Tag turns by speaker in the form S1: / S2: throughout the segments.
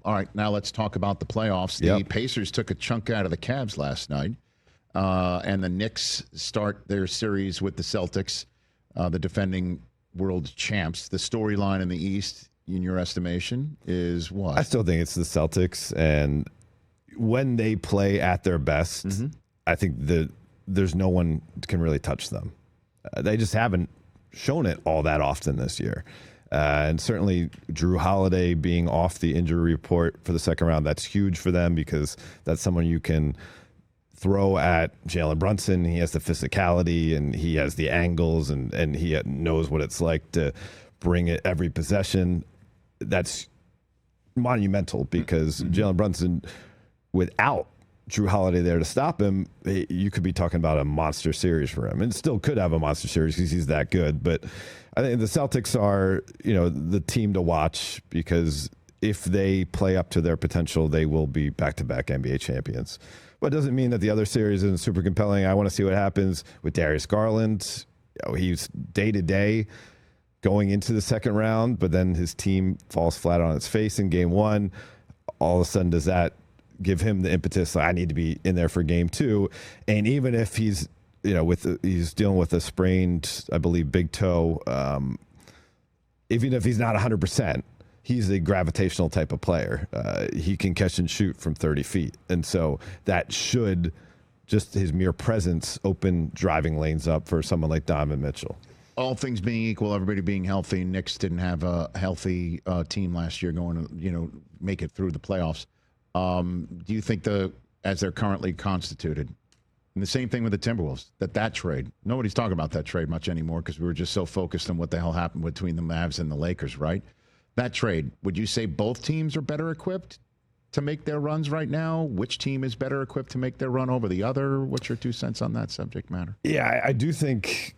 S1: All right, now let's talk about the playoffs. The Pacers took a chunk out of the Cavs last night, and the Knicks start their series with the Celtics, the defending world champs. The storyline in the East, in your estimation, is what?
S2: I still think it's the Celtics, and when they play at their best, I think there's no one can really touch them. They just haven't shown it all that often this year. And certainly Drew Holiday being off the injury report for the second round, that's huge for them because that's someone you can throw at Jalen Brunson. He has the physicality and he has the angles and he knows what it's like to bring it every possession. That's monumental because Jalen Brunson, without Drew Holiday there to stop him, you could be talking about a monster series for him, and still could have a monster series because he's that good. But I think the Celtics are, the team to watch because if they play up to their potential, they will be back-to-back NBA champions. But it doesn't mean that the other series isn't super compelling. I want to see what happens with Darius Garland. He's day-to-day going into the second round, but then his team falls flat on its face in game one. All of a sudden, does that give him the impetus? I need to be in there for game two. And even if he's, he's dealing with a sprained, I believe, big toe, even if he's not 100%, he's a gravitational type of player. He can catch and shoot from 30 feet. And so that should, just his mere presence, open driving lanes up for someone like Donovan Mitchell.
S1: All things being equal, everybody being healthy, Knicks didn't have a healthy team last year going to, make it through the playoffs. Do you think as they're currently constituted, and the same thing with the Timberwolves, that trade, nobody's talking about that trade much anymore because we were just so focused on what the hell happened between the Mavs and the Lakers, right? That trade, would you say both teams are better equipped to make their runs right now? Which team is better equipped to make their run over the other? What's your 2 cents on that subject matter?
S2: Yeah, I do think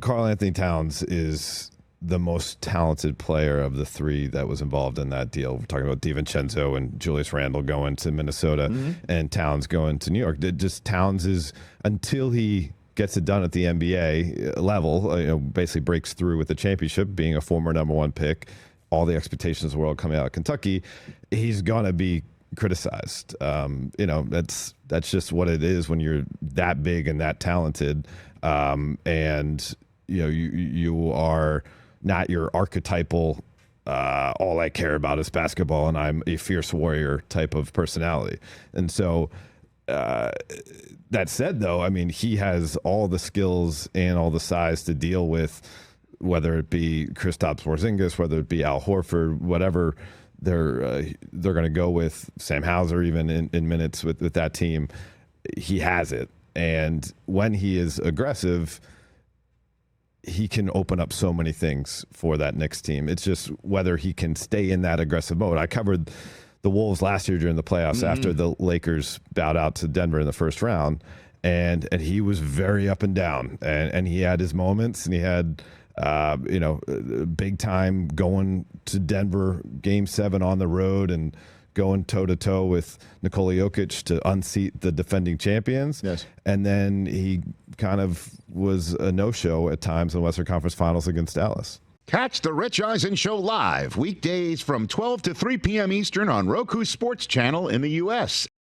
S2: Karl Anthony Towns is the most talented player of the three that was involved in that deal. We're talking about DiVincenzo and Julius Randle going to Minnesota and Towns going to New York. Towns is, until he gets it done at the NBA level, basically breaks through with the championship, being a former number one pick, all the expectations of the world coming out of Kentucky, he's going to be criticized. That's just what it is when you're that big and that talented. And you are not your archetypal, all I care about is basketball and I'm a fierce warrior type of personality. And so that said, though, he has all the skills and all the size to deal with, whether it be Kristaps Porzingis, whether it be Al Horford, whatever they're going to go with, Sam Hauser even in minutes with that team. He has it. And when he is aggressive, he can open up so many things for that Knicks team. It's just whether he can stay in that aggressive mode. I covered the Wolves last year during the playoffs after the Lakers bowed out to Denver in the first round, and he was very up and down, and he had his moments, and he had big time going to Denver game 7 on the road and going toe-to-toe with Nikola Jokic to unseat the defending champions.
S1: Yes.
S2: And then he kind of was a no-show at times in the Western Conference Finals against Dallas.
S1: Catch the Rich Eisen Show live weekdays from 12 to 3 p.m. Eastern on Roku Sports Channel in the U.S.